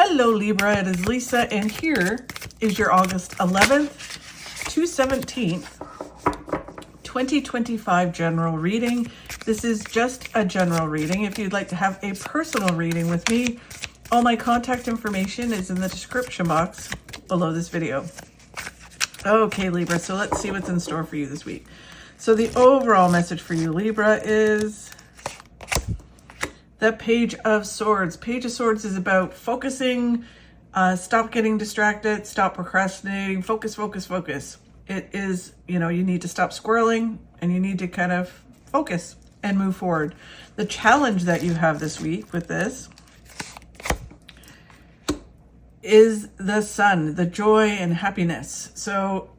Hello Libra, it is Lisa, and here is your August 11th to 17th, 2025 general reading. This is just a general reading. If you'd like to have a personal reading with me, all my contact information is in the description box below this video. Okay, Libra, so let's see what's in store for you this week. So the overall message for you, Libra, is the Page of Swords. Page of Swords is about focusing, stop getting distracted, stop procrastinating, focus, focus, focus. It is, you need to stop squirreling and you need to kind of focus and move forward. The challenge that you have this week with this is the sun, the joy and happiness. So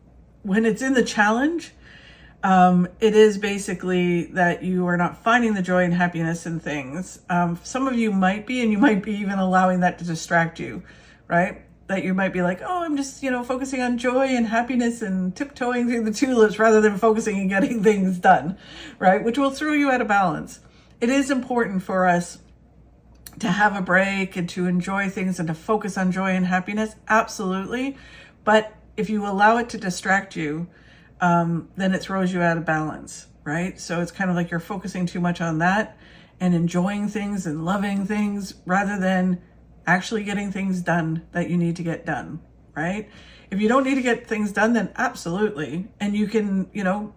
when it's in the challenge, it is basically that you are not finding the joy and happiness in things. Some of you might be, and you might be even allowing that to distract you, right? That you might be like, oh, I'm just, focusing on joy and happiness and tiptoeing through the tulips rather than focusing and getting things done, right? Which will throw you out of balance. It is important for us to have a break and to enjoy things and to focus on joy and happiness. Absolutely. But if you allow it to distract you, then it throws you out of balance, right? So it's kind of like you're focusing too much on that and enjoying things and loving things rather than actually getting things done that you need to get done, right? If you don't need to get things done, then absolutely. And you can,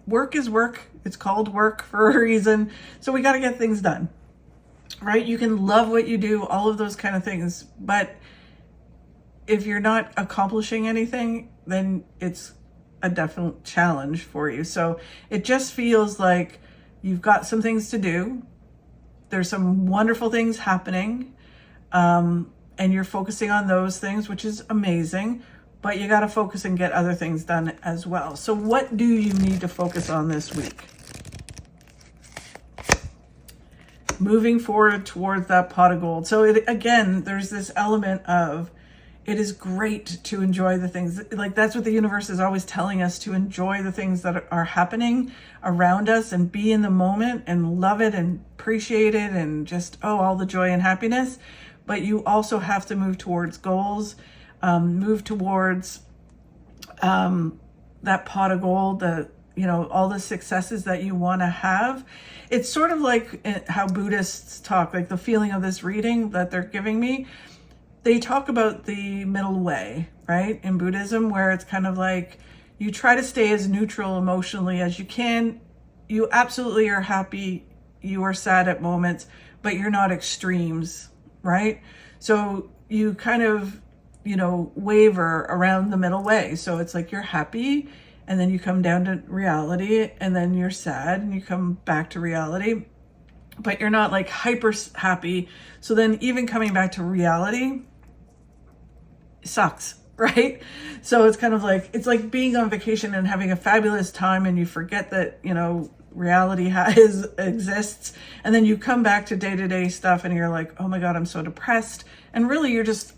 work is work. It's called work for a reason. So we got to get things done, right? You can love what you do, all of those kind of things. But if you're not accomplishing anything, then it's a definite challenge for you. So it just feels like you've got some things to do. There's some wonderful things happening. And you're focusing on those things, which is amazing, but you got to focus and get other things done as well. So what do you need to focus on this week? Moving forward towards that pot of gold. So again, there's this element of, it is great to enjoy the things. Like that's what the universe is always telling us, to enjoy the things that are happening around us and be in the moment and love it and appreciate it and just, all the joy and happiness. But you also have to move towards goals, move towards that pot of gold, all the successes that you want to have. It's sort of like how Buddhists talk, like the feeling of this reading that they're giving me. They talk about the middle way, right? In Buddhism, where it's kind of like you try to stay as neutral emotionally as you can. You absolutely are happy. You are sad at moments, but you're not extremes, right? So you kind of, waver around the middle way. So it's like you're happy and then you come down to reality and then you're sad and you come back to reality, but you're not like hyper happy. So then even coming back to reality sucks, right? So it's kind of like, it's like being on vacation and having a fabulous time and you forget that, reality exists. And then you come back to day-to-day stuff and you're like, oh my God, I'm so depressed. And really you're just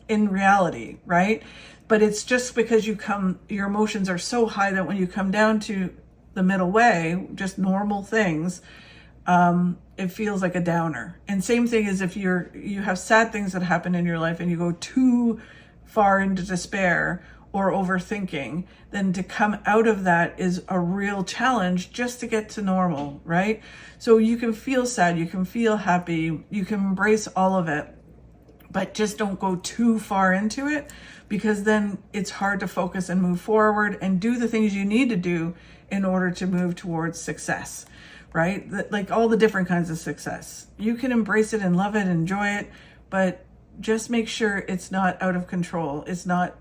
in reality, right? But it's just because your emotions are so high that when you come down to the middle way, just normal things, it feels like a downer. And same thing as if you have sad things that happen in your life and you go too far into despair or overthinking, then to come out of that is a real challenge just to get to normal, right? So you can feel sad, you can feel happy, you can embrace all of it, but just don't go too far into it, because then it's hard to focus and move forward and do the things you need to do in order to move towards success, right? Like all the different kinds of success. You can embrace it and love it, enjoy it, but just make sure it's not out of control. It's not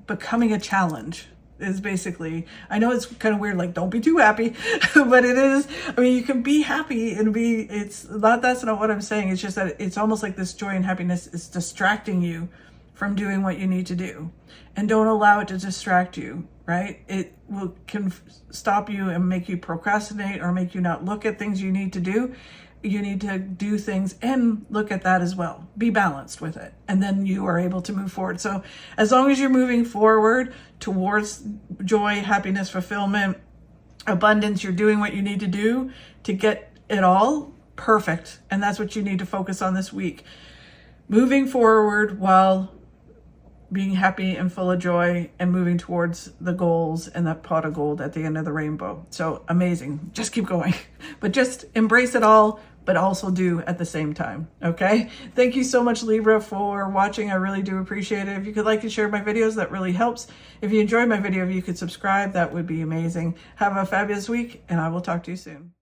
becoming a challenge is basically, I know it's kind of weird, like don't be too happy, but it is, you can be happy and that's not what I'm saying. It's just that it's almost like this joy and happiness is distracting you from doing what you need to do, and don't allow it to distract you, right? It can stop you and make you procrastinate or make you not look at things you need to do. You need to do things and look at that as well. Be balanced with it. And then you are able to move forward. So as long as you're moving forward towards joy, happiness, fulfillment, abundance, you're doing what you need to do to get it all perfect. And that's what you need to focus on this week. moving forward while being happy and full of joy and moving towards the goals and that pot of gold at the end of the rainbow. So amazing. Just keep going, but just embrace it all, but also do at the same time. Okay. Thank you so much, Libra, for watching. I really do appreciate it. If you could like and share my videos, that really helps. If you enjoyed my video, if you could subscribe, that would be amazing. Have a fabulous week, and I will talk to you soon.